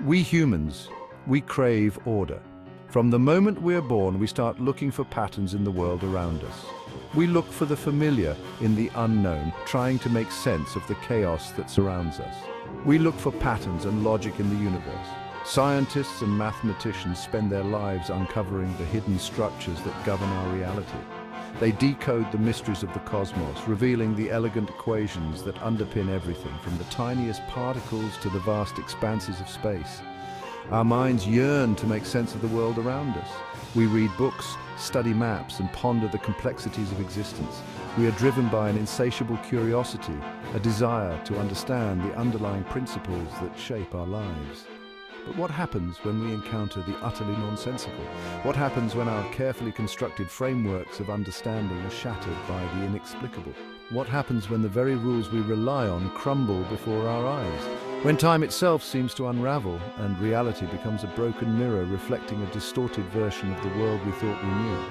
We humans, we crave order. From the moment we are born, we start looking for patterns in the world around us. We look for the familiar in the unknown, trying to make sense of the chaos that surrounds us. We look for patterns and logic in the universe. Scientists and mathematicians spend their lives uncovering the hidden structures that govern our reality. They decode the mysteries of the cosmos, revealing the elegant equations that underpin everything, from the tiniest particles to the vast expanses of space. Our minds yearn to make sense of the world around us. We read books, study maps, and ponder the complexities of existence. We are driven by an insatiable curiosity, a desire to understand the underlying principles that shape our lives. But what happens when we encounter the utterly nonsensical? What happens when our carefully constructed frameworks of understanding are shattered by the inexplicable? What happens when the very rules we rely on crumble before our eyes? When time itself seems to unravel and reality becomes a broken mirror reflecting a distorted version of the world we thought we knew?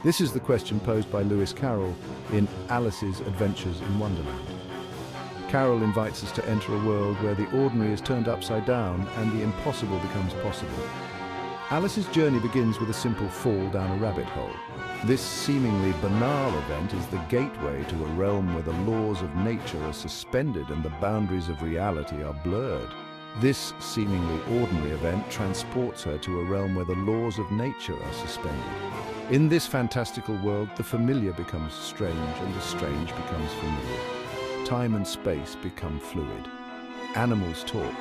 This is the question posed by Lewis Carrol in Alice's Adventures in Wonderland. Carrol invites us to enter a world where the ordinary is turned upside down and the impossible becomes possible. Alice's journey begins with a simple fall down a rabbit hole. This seemingly banal event is the gateway to a realm where the laws of nature are suspended and the boundaries of reality are blurred. This seemingly ordinary event transports her to a realm where the laws of nature are suspended. In this fantastical world, the familiar becomes strange and the strange becomes familiar. Time and space become fluid. Animals talk.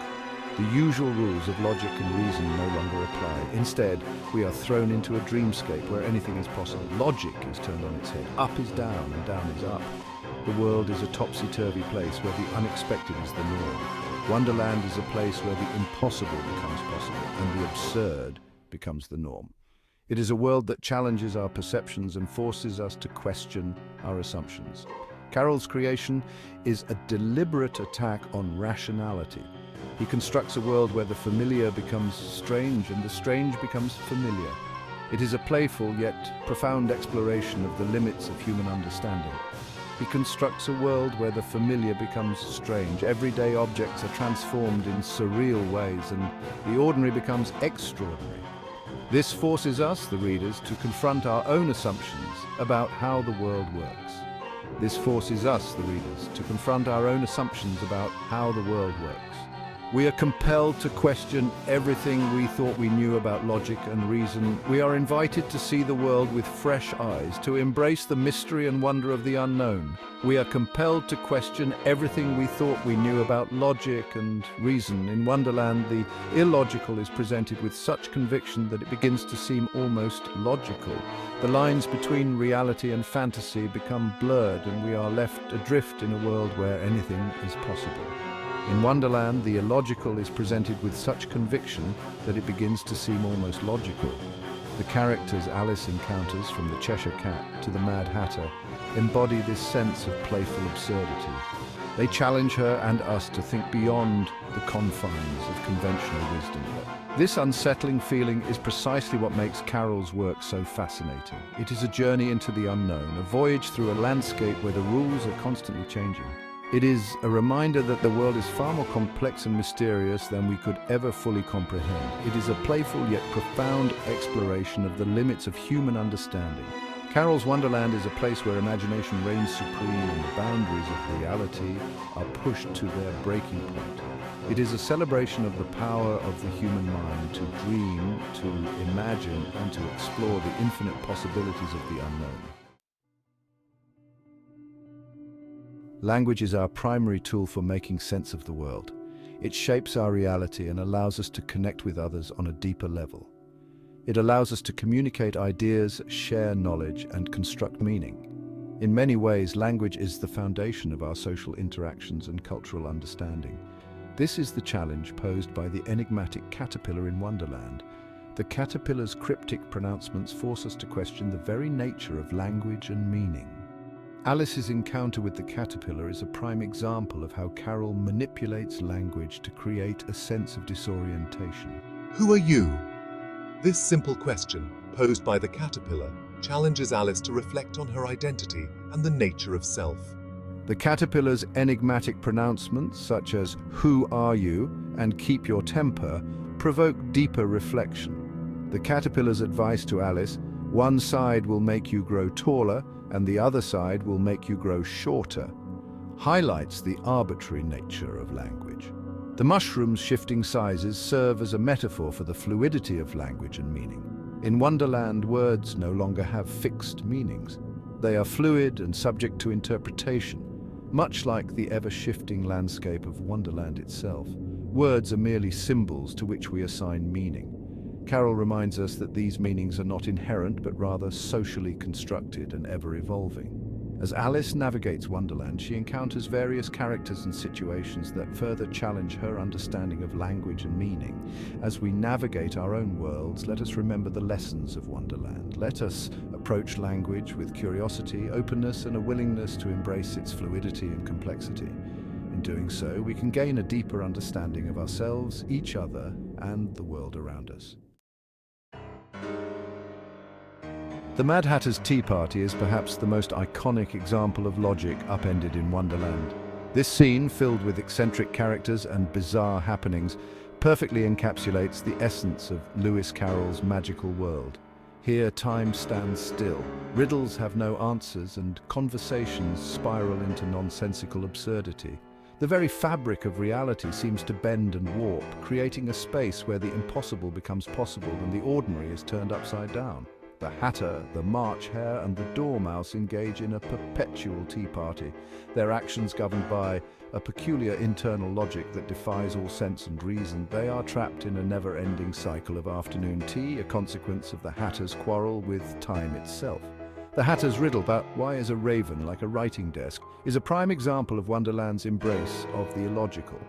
The usual rules of logic and reason no longer apply. Instead, we are thrown into a dreamscape where anything is possible. Logic is turned on its head. Up is down and down is up. The world is a topsy-turvy place where the unexpected is the norm. Wonderland is a place where the impossible becomes possible and the absurd becomes the norm. It is a world that challenges our perceptions and forces us to question our assumptions. Carrol's creation is a deliberate attack on rationality. He constructs a world where the familiar becomes strange and the strange becomes familiar. It is a playful yet profound exploration of the limits of human understanding. He constructs a world where the familiar becomes strange. Everyday objects are transformed in surreal ways and the ordinary becomes extraordinary. This forces us, the readers, to confront our own assumptions about how the world works. This forces us, the readers, to confront our own assumptions about how the world works. We are compelled to question everything we thought we knew about logic and reason. We are invited to see the world with fresh eyes, to embrace the mystery and wonder of the unknown. We are compelled to question everything we thought we knew about logic and reason. In Wonderland, the illogical is presented with such conviction that it begins to seem almost logical. The lines between reality and fantasy become blurred, and we are left adrift in a world where anything is possible. In Wonderland, the illogical is presented with such conviction that it begins to seem almost logical. The characters Alice encounters, from the Cheshire Cat to the Mad Hatter, embody this sense of playful absurdity. They challenge her and us to think beyond the confines of conventional wisdom. This unsettling feeling is precisely what makes Carrol's work so fascinating. It is a journey into the unknown, a voyage through a landscape where the rules are constantly changing. It is a reminder that the world is far more complex and mysterious than we could ever fully comprehend. It is a playful yet profound exploration of the limits of human understanding. Carrol's Wonderland is a place where imagination reigns supreme and the boundaries of reality are pushed to their breaking point. It is a celebration of the power of the human mind to dream, to imagine, and to explore the infinite possibilities of the unknown. Language is our primary tool for making sense of the world. It shapes our reality and allows us to connect with others on a deeper level. It allows us to communicate ideas, share knowledge, and construct meaning. In many ways, language is the foundation of our social interactions and cultural understanding. This is the challenge posed by the enigmatic caterpillar in Wonderland. The caterpillar's cryptic pronouncements force us to question the very nature of language and meaning. Alice's encounter with the caterpillar is a prime example of how Carrol manipulates language to create a sense of disorientation. Who are you? This simple question, posed by the caterpillar, challenges Alice to reflect on her identity and the nature of self. The caterpillar's enigmatic pronouncements, such as "Who are you?" and "Keep your temper," provoke deeper reflection. The caterpillar's advice to Alice, "One side will make you grow taller, and the other side will make you grow shorter," highlights the arbitrary nature of language. The mushroom's shifting sizes serve as a metaphor for the fluidity of language and meaning. In Wonderland, words no longer have fixed meanings. They are fluid and subject to interpretation, much like the ever-shifting landscape of Wonderland itself. Words are merely symbols to which we assign meaning. Carrol reminds us that these meanings are not inherent, but rather socially constructed and ever-evolving. As Alice navigates Wonderland, she encounters various characters and situations that further challenge her understanding of language and meaning. As we navigate our own worlds, let us remember the lessons of Wonderland. Let us approach language with curiosity, openness, and a willingness to embrace its fluidity and complexity. In doing so, we can gain a deeper understanding of ourselves, each other, and the world around us. The Mad Hatter's Tea Party is perhaps the most iconic example of logic upended in Wonderland. This scene, filled with eccentric characters and bizarre happenings, perfectly encapsulates the essence of Lewis Carroll's magical world. Here, time stands still, riddles have no answers, and conversations spiral into nonsensical absurdity. The very fabric of reality seems to bend and warp, creating a space where the impossible becomes possible and the ordinary is turned upside down. The Hatter, the March Hare, and the Dormouse engage in a perpetual tea party, their actions governed by a peculiar internal logic that defies all sense and reason. They are trapped in a never-ending cycle of afternoon tea, a consequence of the Hatter's quarrel with time itself. The Hatter's riddle about "Why is a raven like a writing desk?" is a prime example of Wonderland's embrace of the illogical.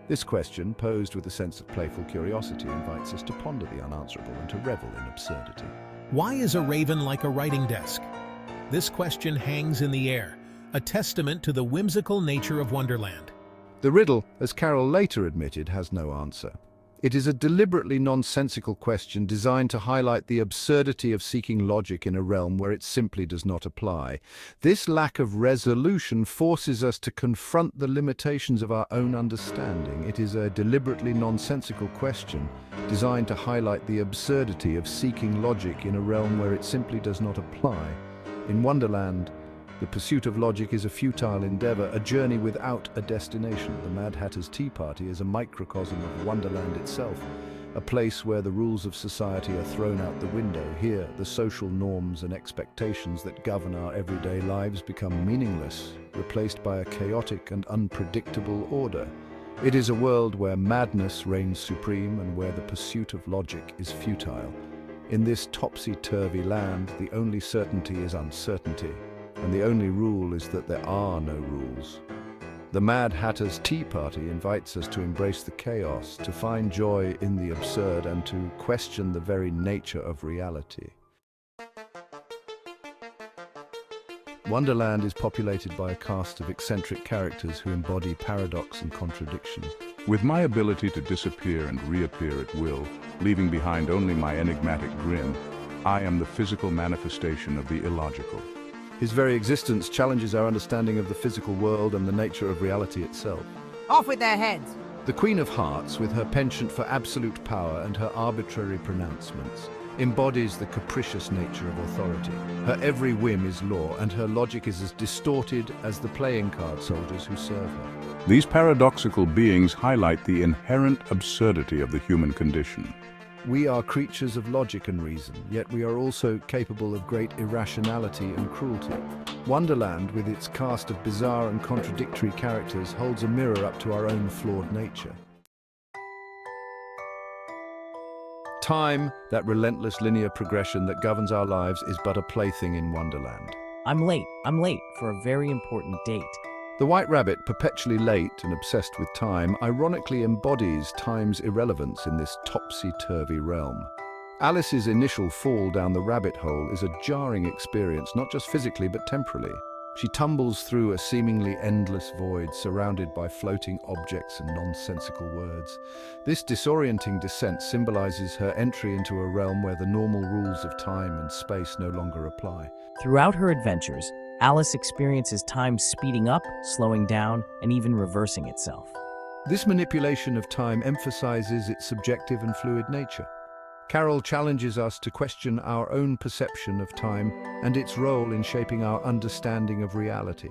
This question, posed with a sense of playful curiosity, invites us to ponder the unanswerable and to revel in absurdity. Why is a raven like a writing desk? This question hangs in the air, a testament to the whimsical nature of Wonderland. The riddle, as Carrol later admitted, has no answer. It is a deliberately nonsensical question designed to highlight the absurdity of seeking logic in a realm where it simply does not apply. This lack of resolution forces us to confront the limitations of our own understanding. It is a deliberately nonsensical question designed to highlight the absurdity of seeking logic in a realm where it simply does not apply. In Wonderland, the pursuit of logic is a futile endeavor, a journey without a destination. The Mad Hatter's Tea Party is a microcosm of Wonderland itself, a place where the rules of society are thrown out the window. Here, the social norms and expectations that govern our everyday lives become meaningless, replaced by a chaotic and unpredictable order. It is a world where madness reigns supreme and where the pursuit of logic is futile. In this topsy-turvy land, the only certainty is uncertainty, and the only rule is that there are no rules. The Mad Hatter's Tea Party invites us to embrace the chaos, to find joy in the absurd, and to question the very nature of reality. Wonderland is populated by a cast of eccentric characters who embody paradox and contradiction. With my ability to disappear and reappear at will, leaving behind only my enigmatic grin, I am the physical manifestation of the illogical. His very existence challenges our understanding of the physical world and the nature of reality itself. Off with their heads! The Queen of Hearts, with her penchant for absolute power and her arbitrary pronouncements, embodies the capricious nature of authority. Her every whim is law, and her logic is as distorted as the playing card soldiers who serve her. These paradoxical beings highlight the inherent absurdity of the human condition. We are creatures of logic and reason, yet we are also capable of great irrationality and cruelty. Wonderland, with its cast of bizarre and contradictory characters, holds a mirror up to our own flawed nature. Time, that relentless linear progression that governs our lives, is but a plaything in Wonderland. I'm late for a very important date. The White Rabbit, perpetually late and obsessed with time, ironically embodies time's irrelevance in this topsy-turvy realm. Alice's initial fall down the rabbit hole is a jarring experience, not just physically but temporally. She tumbles through a seemingly endless void, surrounded by floating objects and nonsensical words. This disorienting descent symbolizes her entry into a realm where the normal rules of time and space no longer apply. Throughout her adventures, Alice experiences time speeding up, slowing down, and even reversing itself. This manipulation of time emphasizes its subjective and fluid nature. Carrol challenges us to question our own perception of time and its role in shaping our understanding of reality.